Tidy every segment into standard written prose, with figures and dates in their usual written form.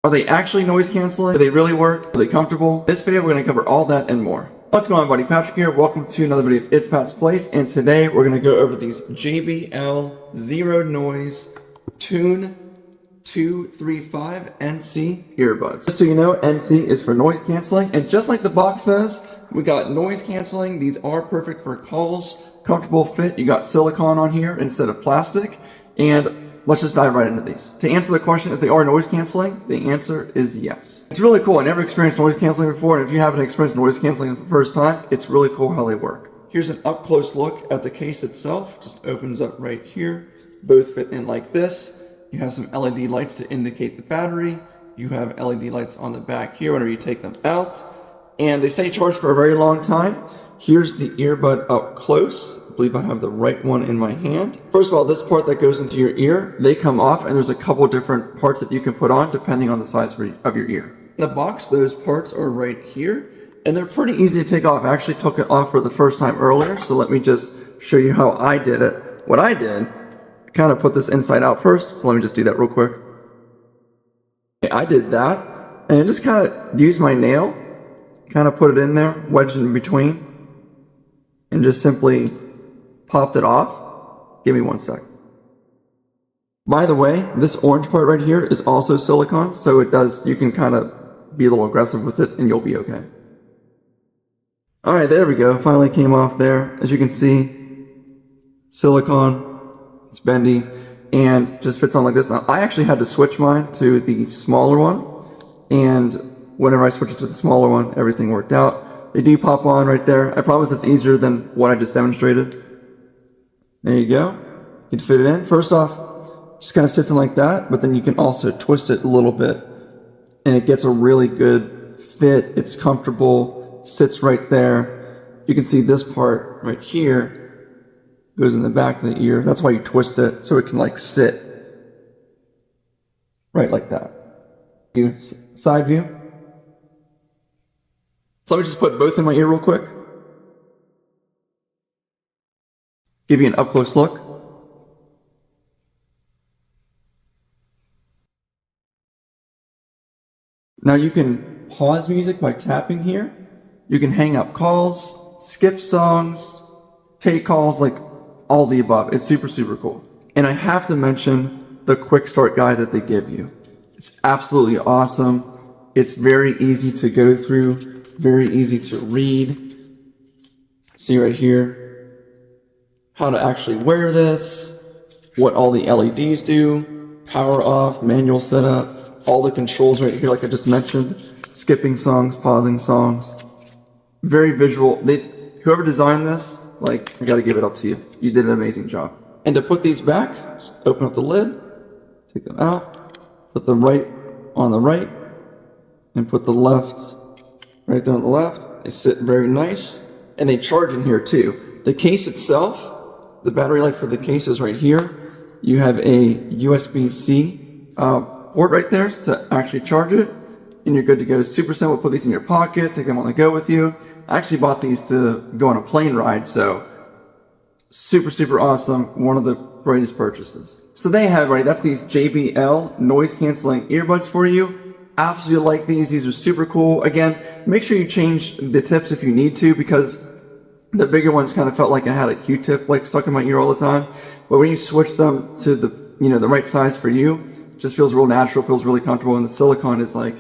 Are they actually noise canceling? Do they really work? Are they comfortable? In this video, we're going to cover all that and more. What's going on, buddy? Patrick here. Welcome to another video of It's Pat's Place. And today we're going to go over these JBL Zero Noise Tune 235 NC earbuds. Just so you know, NC is for noise canceling. And just like the box says, we got noise canceling. These are perfect for calls. Comfortable fit. You got silicone on here instead of plastic. And let's just dive right into these. To answer the question if they are noise canceling, the answer is yes. It's really cool. I never experienced noise canceling before, and if you haven't experienced noise canceling for the first time, it's really cool how they work. Here's an up close look at the case itself. Just opens up right here. Both fit in like this. You have some LED lights to indicate the battery. You have LED lights on the back here whenever you take them out. And they stay charged for a very long time. Here's the earbud up close. I believe I have the right one in my hand. First of all, this part that goes into your ear, they come off, and there's a couple different parts that you can put on depending on the size of your ear. In the box, those parts are right here, and they're pretty easy to take off. I actually took it off for the first time earlier, so let me just show you how I did it. What I did, I kind of put this inside out first, so let me just do that real quick. Okay, I did that, and I just kind of used my nail, kind of put it in there, wedged it in between, and just simply popped it off. Give me one sec. By the way, this orange part right here is also silicone, so you can kind of be a little aggressive with it and you'll be okay. Alright, there we go. Finally came off there. As you can see, silicone, it's bendy, and just fits on like this. Now, I actually had to switch mine to the smaller one, and whenever I switched it to the smaller one, everything worked out. They do pop on right there. I promise it's easier than what I just demonstrated. There you go. You can fit it in. First off, just kind of sits in like that, but then you can also twist it a little bit, and it gets a really good fit. It's comfortable, sits right there. You can see this part right here goes in the back of the ear. That's why you twist it, so it can like sit right like that. Side view. So let me just put both in my ear real quick. Give you an up close look. Now you can pause music by tapping here. You can hang up calls, skip songs, take calls, like all the above. It's super, super cool. And I have to mention the quick start guide that they give you. It's absolutely awesome. It's very easy to go through, very easy to read. See right here how to actually wear this, what all the LEDs do, power off, manual setup, all the controls right here like I just mentioned, skipping songs, pausing songs. Very visual. Whoever designed this, like, I gotta give it up to you. You did an amazing job. And to put these back, just open up the lid, take them out, put the right on the right, and put the left right there on the left. They sit very nice, and they charge in here too. The case itself, the battery life for the case is right here. You have a USB-C port right there to actually charge it, and you're good to go. Super simple. Put these in your pocket, take them on the go with you. I actually bought these to go on a plane ride, so super, super awesome. One of the greatest purchases. So they have, right, that's these JBL noise canceling earbuds for you. Absolutely like these. These are super cool. Again, make sure you change the tips if you need to, because the bigger ones kind of felt like I had a Q-tip like stuck in my ear all the time. But when you switch them to the, the right size for you, it just feels real natural, feels really comfortable. And the silicone is like,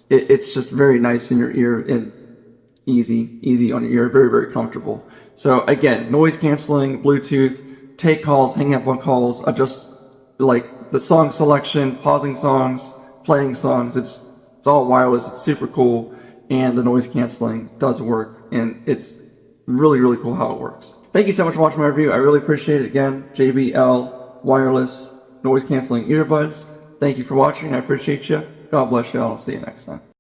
it's just very nice in your ear and easy on your ear, very, very comfortable. So again, noise canceling, Bluetooth, take calls, hang up on calls, adjust like the song selection, pausing songs, playing songs. It's all wireless. It's super cool. And the noise canceling does work. And it's really, really cool how it works. Thank you so much for watching my review. I really appreciate it. Again, JBL wireless noise canceling earbuds. Thank you for watching. I appreciate you. God bless you all. I'll see you next time.